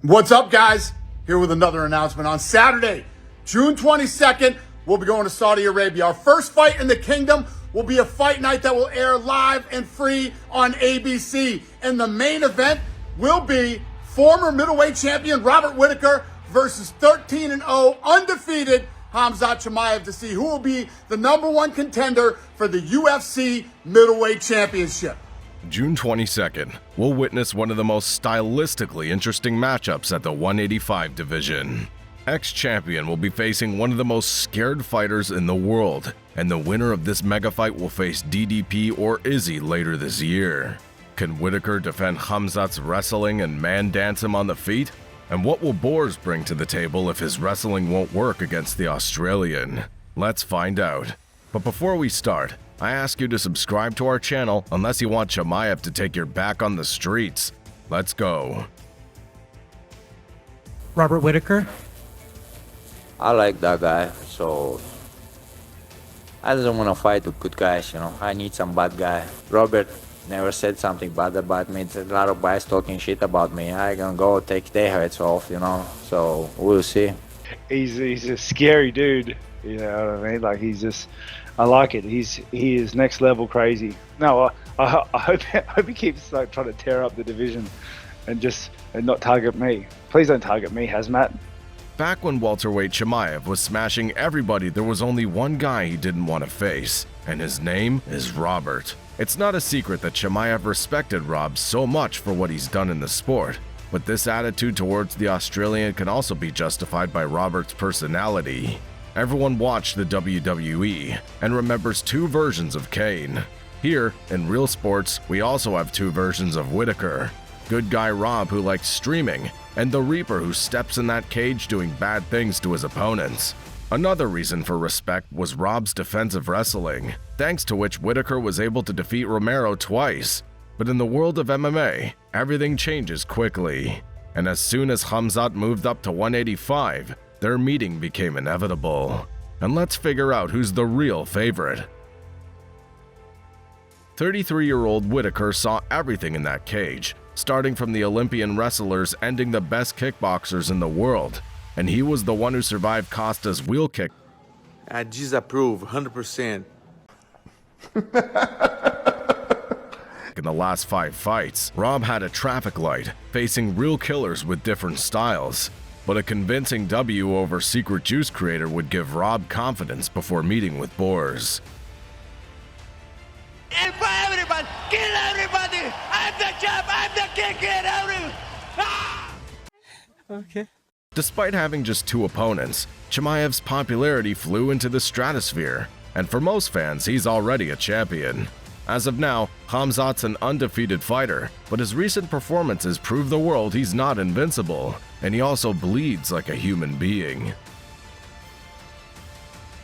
What's up, guys? Here with another announcement. On Saturday, June 22nd, we'll be going to Saudi Arabia. Our first fight in the kingdom will be a fight night that will air live and free on ABC. And the main event will be former middleweight champion Robert Whittaker versus 13-0 undefeated Khamzat Chimaev to see who will be the #1 contender for the UFC middleweight championship. June 22nd, we'll witness one of the most stylistically interesting matchups at the 185 division. Ex-champion will be facing one of the most scared fighters in the world, and the winner of this mega fight will face DDP or Izzy later this year. Can Whittaker defend Khamzat's wrestling and man-dance him on the feet? And what will Boers bring to the table if his wrestling won't work against the Australian? Let's find out. But before we start, I ask you to subscribe to our channel unless you want Chimaev to take your back on the streets. Let's go. Robert Whittaker? I like that guy, so I don't want to fight with good guys, you know. I need some bad guy. Robert never said something bad about me. It's a lot of guys talking shit about me. I gonna go take their heads off, you know. So we'll see. He's a scary dude, you know what I mean? Like I like it. He is next level crazy. No, I hope he keeps like trying to tear up the division and not target me. Please don't target me, Hazmat. Back when welterweight Chimaev was smashing everybody, there was only one guy he didn't want to face, and his name is Robert. It's not a secret that Chimaev respected Rob so much for what he's done in the sport, but this attitude towards the Australian can also be justified by Robert's personality. Everyone watched the WWE and remembers two versions of Kane. Here, in real sports, we also have two versions of Whittaker. Good guy Rob, who likes streaming, and the Reaper, who steps in that cage doing bad things to his opponents. Another reason for respect was Rob's defensive wrestling, thanks to which Whittaker was able to defeat Romero twice. But in the world of MMA, everything changes quickly. And as soon as Khamzat moved up to 185, their meeting became inevitable. And let's figure out who's the real favorite. 33-year-old Whittaker saw everything in that cage, starting from the Olympian wrestlers ending the best kickboxers in the world. And he was the one who survived Costa's wheel kick. I disapprove 100%. In the last 5 fights, Rob had a traffic light, facing real killers with different styles. But a convincing W over Secret Juice creator would give Rob confidence before meeting with Boers. And for everybody, kill everybody! I'm the champ, I'm the king, get everyone! Ah! Okay. Despite having just 2 opponents, Chimaev's popularity flew into the stratosphere, and for most fans, he's already a champion. As of now, Khamzat's an undefeated fighter, but his recent performances prove the world he's not invincible, and he also bleeds like a human being.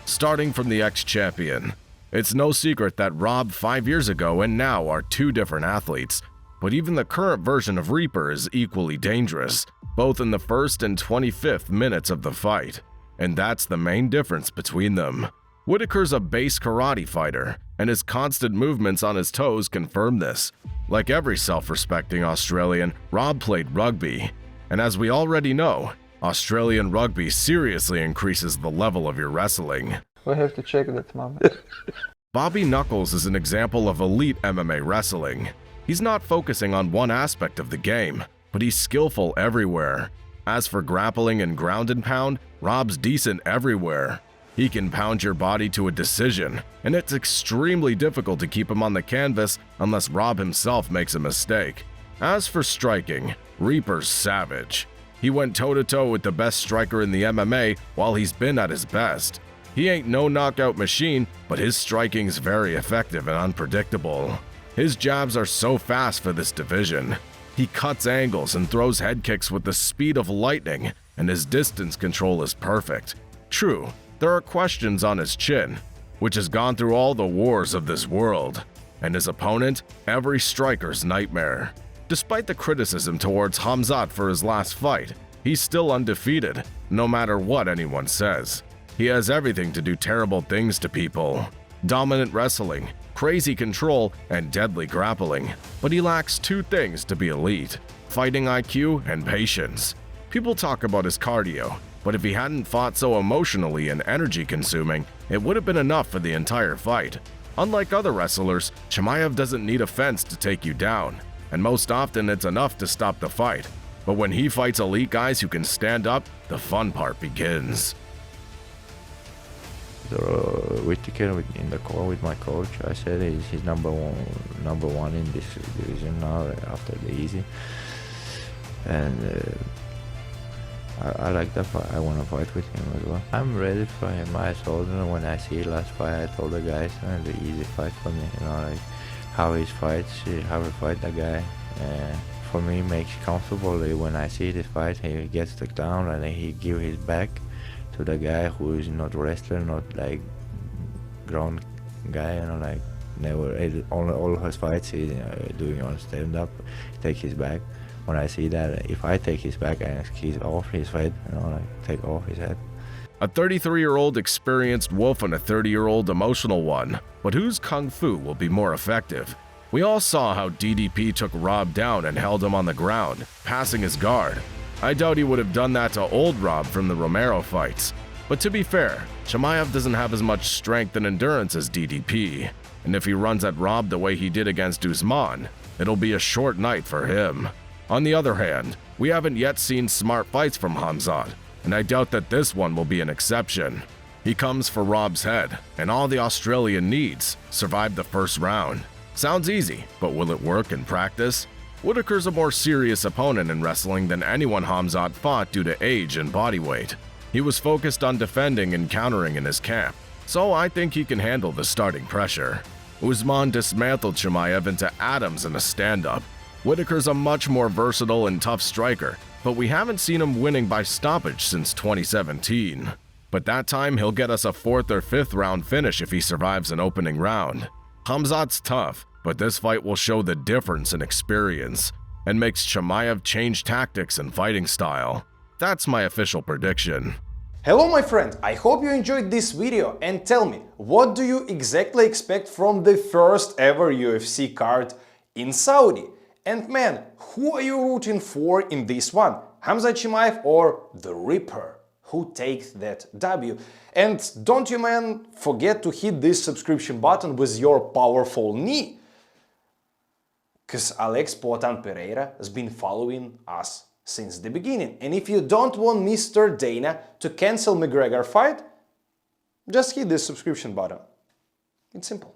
Starting from the ex-champion, it's no secret that Rob 5 years ago and now are 2 different athletes, but even the current version of Reaper is equally dangerous, both in the first and 25th minutes of the fight, and that's the main difference between them. Whittaker's a base karate fighter, and his constant movements on his toes confirm this. Like every self-respecting Australian, Rob played rugby, and as we already know, Australian rugby seriously increases the level of your wrestling. We have to check that, mom. Bobby Knuckles is an example of elite MMA wrestling. He's not focusing on one aspect of the game, but he's skillful everywhere. As for grappling and ground and pound, Rob's decent everywhere. He can pound your body to a decision, and it's extremely difficult to keep him on the canvas unless Rob himself makes a mistake. As for striking, Reaper's savage. He went toe-to-toe with the best striker in the MMA while he's been at his best. He ain't no knockout machine, but his striking's very effective and unpredictable. His jabs are so fast for this division. He cuts angles and throws head kicks with the speed of lightning, and his distance control is perfect. True, there are questions on his chin, which has gone through all the wars of this world, and his opponent, every striker's nightmare. Despite the criticism towards Khamzat for his last fight, he's still undefeated, no matter what anyone says. He has everything to do terrible things to people. Dominant wrestling, crazy control, and deadly grappling, but he lacks 2 things to be elite: fighting IQ and patience. People talk about his cardio, but if he hadn't fought so emotionally and energy-consuming, it would have been enough for the entire fight. Unlike other wrestlers, Chimaev doesn't need a fence to take you down, and most often it's enough to stop the fight. But when he fights elite guys who can stand up, the fun part begins. Whittaker in the call with my coach, I said he's number one in this division now after the Izzy, and I like that fight. I want to fight with him as well. I'm ready for him. I told him when I see last fight, I told the guys, the easy fight for me, like how he fights, how he fight the guy. For me, makes comfortable when I see this fight. He gets the down and he give his back to the guy who is not wrestler, not like ground guy, like never. All his fights he's doing on stand up, take his back. When I see that, if I take his back and he's off his head, like take off his head. A 33-year-old experienced wolf and a 30-year-old emotional one, but whose kung fu will be more effective? We all saw how DDP took Rob down and held him on the ground, passing his guard. I doubt he would have done that to old Rob from the Romero fights. But to be fair, Chimaev doesn't have as much strength and endurance as DDP, and if he runs at Rob the way he did against Usman, it'll be a short night for him. On the other hand, we haven't yet seen smart fights from Khamzat, and I doubt that this one will be an exception. He comes for Rob's head, and all the Australian needs: survive the first round. Sounds easy, but will it work in practice? Whittaker's a more serious opponent in wrestling than anyone Khamzat fought due to age and body weight. He was focused on defending and countering in his camp, so I think he can handle the starting pressure. Usman dismantled Chimaev into atoms in a stand-up. Whittaker's a much more versatile and tough striker, but we haven't seen him winning by stoppage since 2017. But that time he'll get us a 4th or 5th round finish if he survives an opening round. Khamzat's tough, but this fight will show the difference in experience and makes Chimaev change tactics and fighting style. That's my official prediction. Hello my friend, I hope you enjoyed this video and tell me, what do you exactly expect from the first ever UFC card in Saudi? And man, who are you rooting for in this one? Khamzat Chimaev or the Ripper? Who takes that W? And don't you man forget to hit this subscription button with your powerful knee, because Alex Poatan Pereira has been following us since the beginning. And if you don't want Mr. Dana to cancel McGregor fight, just hit this subscription button. It's simple.